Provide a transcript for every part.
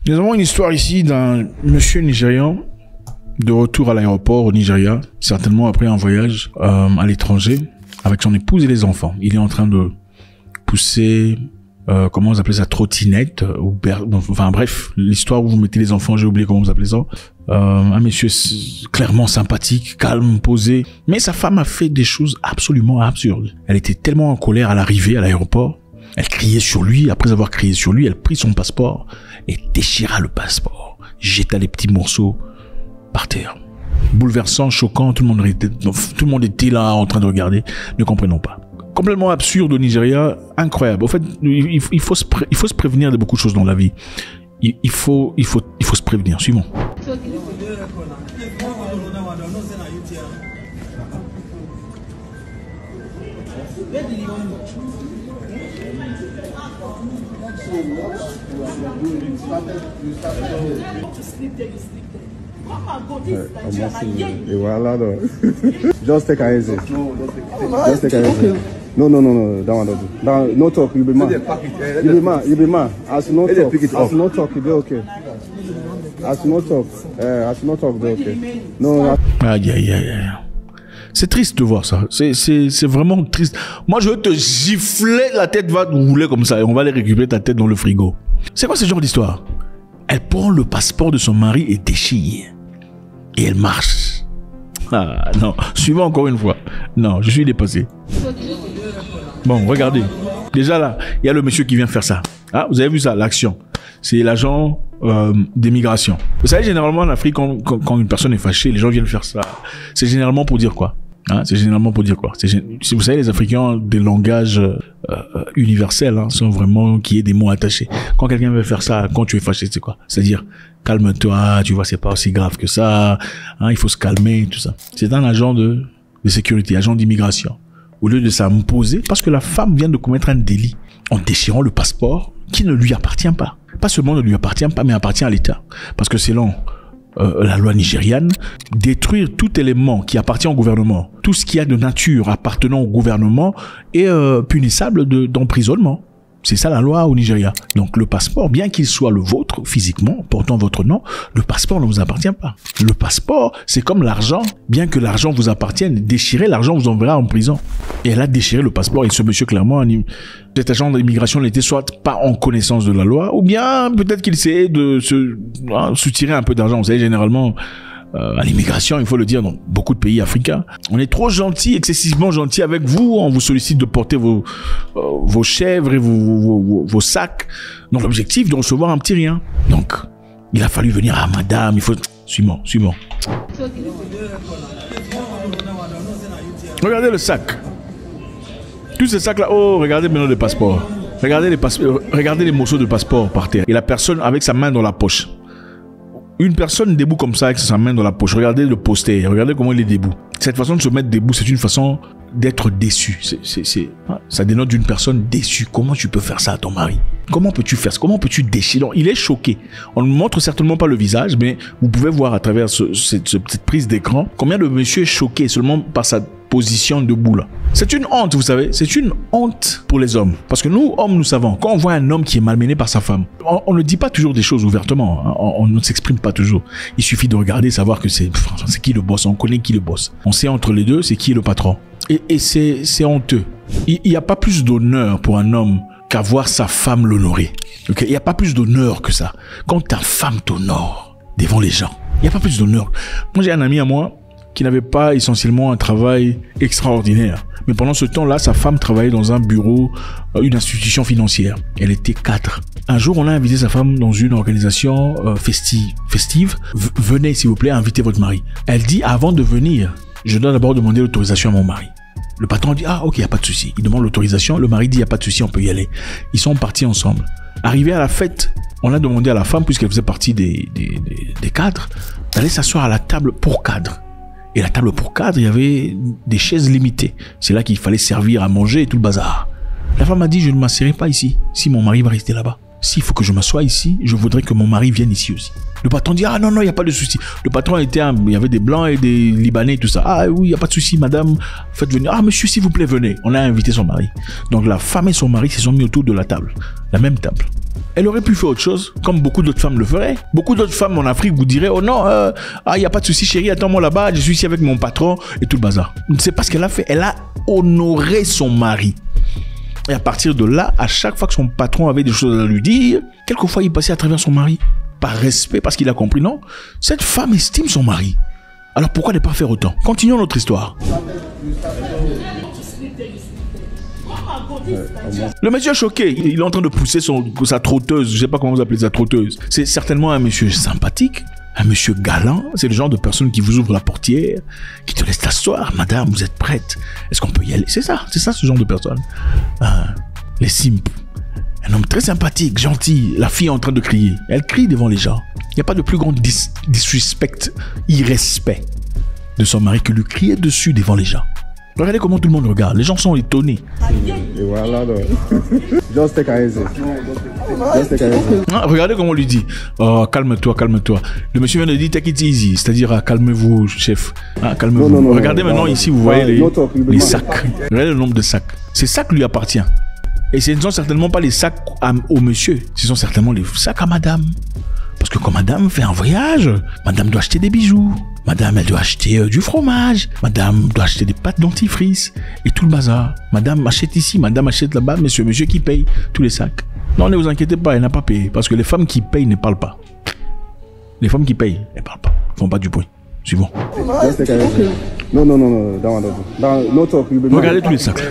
Nous avons une histoire ici d'un monsieur nigérian de retour à l'aéroport au Nigeria, certainement après un voyage à l'étranger avec son épouse et les enfants. Il est en train de pousser, comment vous appelez ça, trottinette, enfin bref, l'histoire où vous mettez les enfants, j'ai oublié comment vous appelez ça. Un monsieur clairement sympathique, calme, posé. Mais sa femme a fait des choses absolument absurdes. Elle était tellement en colère à l'arrivée à l'aéroport. Elle criait sur lui. Après avoir crié sur lui, elle prit son passeport et déchira le passeport. Jeta les petits morceaux par terre. Bouleversant, choquant, tout le monde était là en train de regarder, ne comprenant pas. Complètement absurde au Nigeria, incroyable. En fait, il faut se prévenir de beaucoup de choses dans la vie. Il faut se prévenir. Suivons. Et voilà donc. Just take it easy. Just take it easy. No, no talk, you'll be mad. You'll be mad. As no talk, you'll be okay. As no talk, you'll be okay. No. Aïe. C'est triste de voir ça. C'est vraiment triste. Moi, je veux te gifler, la tête va rouler comme ça et on va aller récupérer ta tête dans le frigo. C'est quoi ce genre d'histoire? Elle prend le passeport de son mari et déchire. Et elle marche. Ah non, suivant encore une fois. Non, je suis dépassé. Bon, regardez. Déjà là, il y a le monsieur qui vient faire ça. Ah, vous avez vu ça, l'action. C'est l'agent d'immigration. Vous savez, généralement en Afrique, quand une personne est fâchée, les gens viennent faire ça. C'est généralement pour dire quoi? C'est généralement pour dire quoi? Vous savez, les Africains ont des langages universels, sont vraiment qui est des mots attachés. Quand quelqu'un veut faire ça, quand tu es fâché, c'est quoi? C'est-à-dire, calme-toi, tu vois, c'est pas aussi grave que ça, il faut se calmer, tout ça. C'est un agent de sécurité, agent d'immigration. Au lieu de s'imposer, parce que la femme vient de commettre un délit en déchirant le passeport qui ne lui appartient pas. Pas seulement ne lui appartient pas, mais appartient à l'État. Parce que selon la loi nigériane, détruire tout élément qui appartient au gouvernement, tout ce qui a de nature appartenant au gouvernement est punissable d'emprisonnement. C'est ça la loi au Nigeria. Donc le passeport, bien qu'il soit le vôtre physiquement, portant votre nom, le passeport ne vous appartient pas. Le passeport, c'est comme l'argent. Bien que l'argent vous appartienne, déchirer l'argent vous enverra en prison. Et elle a déchiré le passeport et ce monsieur clairement, cet agent d'immigration n'était soit pas en connaissance de la loi, ou bien peut-être qu'il essayait de se soutirer un peu d'argent. Vous savez, généralement, à l'immigration, il faut le dire, dans beaucoup de pays africains, on est trop gentil, excessivement gentil avec vous. On vous sollicite de porter vos chèvres et vos sacs dans l'objectif de recevoir un petit rien. Donc, il a fallu venir à madame, il faut... Suivant. Regardez le sac. Tous ces sacs-là, oh, regardez maintenant les passeports. Regardez les morceaux de passeport par terre. Et la personne avec sa main dans la poche. Une personne debout comme ça avec sa main dans la poche. Regardez le poster. Regardez comment il est debout. Cette façon de se mettre debout, c'est une façon d'être déçu. Ça dénote d'une personne déçue. Comment tu peux faire ça à ton mari? Comment peux-tu faire ça? Comment peux-tu déchirer? Donc, il est choqué. On ne montre certainement pas le visage, mais vous pouvez voir à travers cette petite prise d'écran combien de monsieur est choqué seulement par sa position debout là. C'est une honte, vous savez. C'est une honte pour les hommes. Parce que nous, hommes, nous savons. Quand on voit un homme qui est malmené par sa femme, on ne dit pas toujours des choses ouvertement. On ne s'exprime pas toujours. Il suffit de regarder, savoir que c'est qui le boss. On connaît qui le boss. On sait entre les deux, c'est qui est le patron. Et c'est honteux. Il n'y a pas plus d'honneur pour un homme qu'à voir sa femme l'honorer. Okay? Il n'y a pas plus d'honneur que ça. Quand ta femme t'honore devant les gens, il n'y a pas plus d'honneur. Moi, j'ai un ami à moi qui n'avait pas essentiellement un travail extraordinaire. Mais pendant ce temps-là, sa femme travaillait dans un bureau, une institution financière. Elle était 4. Un jour, on a invité sa femme dans une organisation festive. Venez, s'il vous plaît, invitez votre mari. Elle dit, avant de venir, je dois d'abord demander l'autorisation à mon mari. Le patron dit, ah ok, il n'y a pas de souci. Il demande l'autorisation. Le mari dit, il n'y a pas de souci, on peut y aller. Ils sont partis ensemble. Arrivé à la fête, on a demandé à la femme, puisqu'elle faisait partie des cadres, d'aller s'asseoir à la table pour cadre. Et la table pour cadre, il y avait des chaises limitées. C'est là qu'il fallait servir à manger et tout le bazar. La femme a dit, je ne m'asserai pas ici, si mon mari va rester là-bas. s'il faut que je m'assoie ici, je voudrais que mon mari vienne ici aussi. Le patron dit, ah non, non, il n'y a pas de souci. Le patron il y avait des Blancs et des Libanais et tout ça. Ah oui, il n'y a pas de souci, madame, faites venir. Ah monsieur, s'il vous plaît, venez. On a invité son mari. Donc la femme et son mari se sont mis autour de la table, la même table. Elle aurait pu faire autre chose, comme beaucoup d'autres femmes le feraient. Beaucoup d'autres femmes en Afrique vous diraient, oh non, il n'y a pas de souci chérie, attends-moi là-bas, je suis ici avec mon patron et tout le bazar. C'est pas ce qu'elle a fait. Elle a honoré son mari. Et à partir de là, à chaque fois que son patron avait des choses à lui dire, quelquefois il passait à travers son mari. Par respect, parce qu'il a compris, non, cette femme estime son mari. Alors pourquoi ne pas faire autant? Continuons notre histoire. Le monsieur est choqué, il est en train de pousser sa trotteuse, je ne sais pas comment vous appelez ça, trotteuse. C'est certainement un monsieur sympathique, un monsieur galant, c'est le genre de personne qui vous ouvre la portière, qui te laisse t'asseoir, madame, vous êtes prête, est-ce qu'on peut y aller? C'est ça ce genre de personne. Les simples. Un homme très sympathique, gentil, la fille est en train de crier. Elle crie devant les gens. Il n'y a pas de plus grand disrespect, irrespect de son mari que lui crier dessus devant les gens. Regardez comment tout le monde regarde. Les gens sont étonnés. Et voilà donc. Just take it easy. Regardez comment on lui dit. Oh, calme-toi, calme-toi. Le monsieur vient de dire take it easy, c'est-à-dire calmez-vous, chef. Calmez-vous. Non, regardez maintenant ici, vous voyez les sacs. Regardez le nombre de sacs. Ces sacs lui appartiennent. Et ce ne sont certainement pas les sacs au monsieur, ce sont certainement les sacs à madame. Parce que quand madame fait un voyage, madame doit acheter des bijoux, madame elle doit acheter du fromage, madame doit acheter des pâtes dentifrice et tout le bazar. Madame achète ici, madame achète là-bas, mais c'est monsieur qui paye tous les sacs. Non, ne vous inquiétez pas, elle n'a pas payé. Parce que les femmes qui payent ne parlent pas. Les femmes qui payent, elles ne parlent pas, ne font pas du bruit. Suivons. Non, regardez tous les sacs.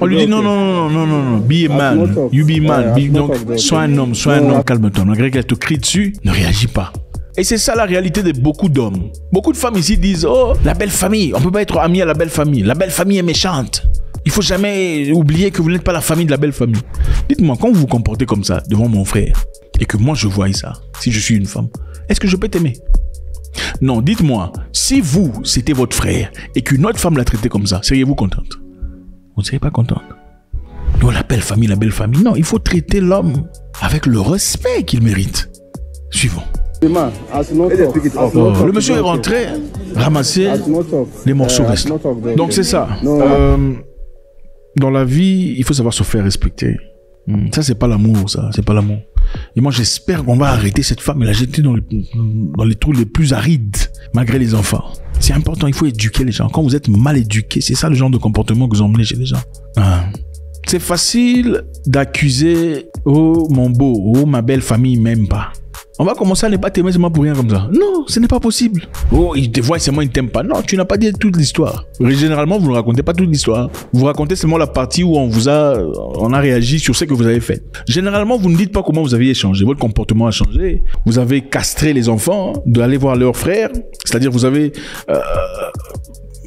On lui dit non. Be a man. You be man. Donc, sois un homme, calme-toi. Malgré qu'elle te crie dessus, ne réagis pas. Et c'est ça la réalité de beaucoup d'hommes. Beaucoup de femmes ici disent, oh, la belle famille. On ne peut pas être ami à la belle famille. La belle famille est méchante. Il ne faut jamais oublier que vous n'êtes pas la famille de la belle famille. Dites-moi, quand vous vous comportez comme ça devant mon frère, et que moi je vois ça, si je suis une femme, est-ce que je peux t'aimer? Non, dites-moi, si vous, c'était votre frère et qu'une autre femme l'a traité comme ça, seriez-vous contente? Vous ne seriez pas contente? Non, la belle famille. Non, il faut traiter l'homme avec le respect qu'il mérite. Suivons. Le monsieur est rentré, ramassé les morceaux restants. Donc c'est ça. Dans la vie, il faut savoir se faire respecter. Ça, c'est pas l'amour, ça. C'est pas l'amour. Et moi, j'espère qu'on va arrêter cette femme et la jeter dans les trous les plus arides, malgré les enfants. C'est important, il faut éduquer les gens. Quand vous êtes mal éduqué, c'est ça le genre de comportement que vous emmenez chez les gens. C'est facile d'accuser, oh mon beau, oh ma belle famille m'aime pas. On va commencer à ne pas t'aimer seulement pour rien comme ça. Non, ce n'est pas possible. Oh, il te voit seulement, il ne t'aime pas. Non, tu n'as pas dit toute l'histoire. Généralement, vous ne racontez pas toute l'histoire. Vous racontez seulement la partie où on a réagi sur ce que vous avez fait. Généralement, vous ne dites pas comment vous aviez échangé. Votre comportement a changé. Vous avez castré les enfants d'aller voir leurs frères. C'est-à-dire, vous avez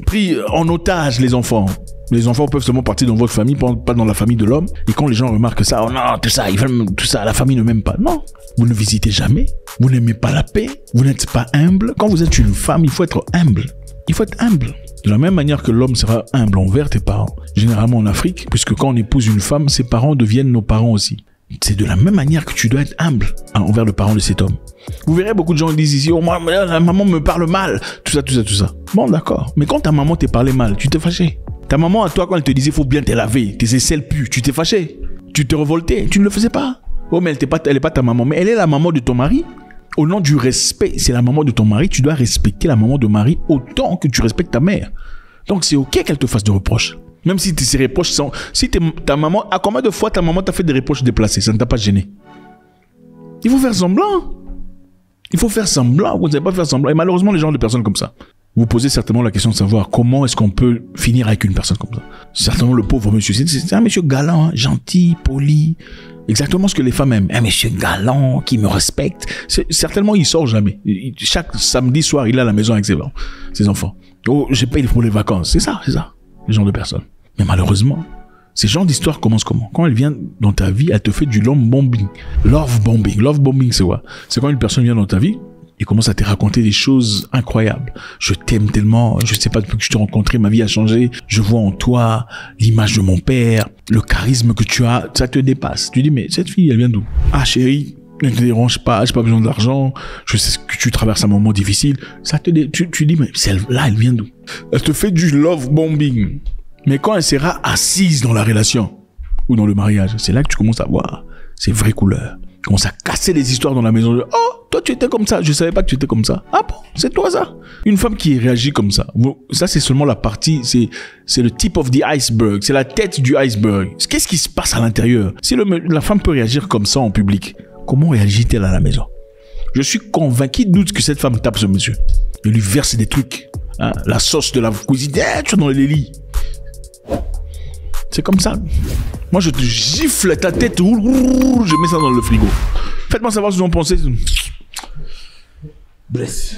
pris en otage les enfants. Les enfants peuvent seulement partir dans votre famille, pas dans la famille de l'homme. Et quand les gens remarquent ça, oh non, tout ça, ils veulent tout ça, la famille ne m'aime pas. Non, vous ne visitez jamais. Vous n'aimez pas la paix. Vous n'êtes pas humble. Quand vous êtes une femme, il faut être humble. Il faut être humble. De la même manière que l'homme sera humble envers tes parents. Généralement en Afrique, puisque quand on épouse une femme, ses parents deviennent nos parents aussi. C'est de la même manière que tu dois être humble envers le parent de cet homme. Vous verrez beaucoup de gens disent ici, oh, moi, la maman me parle mal. Tout ça. Bon, d'accord. Mais quand ta maman t'a parlé mal, tu t'es fâché. Ta maman, à toi, quand elle te disait, faut bien te laver, tes aisselles puent, tu t'es fâché. Tu te révoltais, tu ne le faisais pas. Oh, mais elle n'est pas ta maman, mais elle est la maman de ton mari. Au nom du respect, c'est la maman de ton mari, tu dois respecter la maman de mari autant que tu respectes ta mère. Donc, c'est ok qu'elle te fasse des reproches. Même si ces reproches sont... ta maman... À combien de fois ta maman t'a fait des reproches déplacés? Ça ne t'a pas gêné? Il faut faire semblant. Vous n'allez pas faire semblant. Et malheureusement, les gens de personnes comme ça, vous posez certainement la question de savoir comment est-ce qu'on peut finir avec une personne comme ça. Certainement le pauvre monsieur. C'est un monsieur galant, gentil, poli. Exactement ce que les femmes aiment. Un monsieur galant, qui me respecte. Certainement, il sort jamais. Chaque samedi soir, il est à la maison avec ses enfants. Oh, je paye pour les vacances. C'est ça. Les gens de personnes. Mais malheureusement, ces genres d'histoires commencent comment? Quand elle vient dans ta vie, elle te fait du love bombing. Love bombing, c'est quoi? C'est quand une personne vient dans ta vie, Il commence à te raconter des choses incroyables. Je t'aime tellement, je sais pas, depuis que je t'ai rencontré, ma vie a changé. Je vois en toi l'image de mon père, le charisme que tu as, ça te dépasse. Tu dis, mais cette fille, elle vient d'où? Ah chérie, ne te dérange pas, j'ai pas besoin d'argent, je sais que tu traverses un moment difficile. Ça te tu dis, mais celle-là, elle vient d'où? Elle te fait du love bombing. Mais quand elle sera assise dans la relation ou dans le mariage, c'est là que tu commences à voir ses vraies couleurs. Tu commences à casser les histoires dans la maison. Oh, toi tu étais comme ça, je savais pas que tu étais comme ça. Ah bon, c'est toi ça? Une femme qui réagit comme ça, ça c'est seulement la partie, c'est le tip of the iceberg, c'est la tête du iceberg. Qu'est-ce qui se passe à l'intérieur? Si la femme peut réagir comme ça en public, comment réagit-elle à la maison? Je suis convaincu, doute que cette femme tape ce monsieur. Il lui verse des trucs, hein, la sauce de la cuisine, tu es dans les lits. C'est comme ça. Moi, je te gifle ta tête. Je mets ça dans le frigo. Faites-moi savoir ce que vous en pensez. Bless.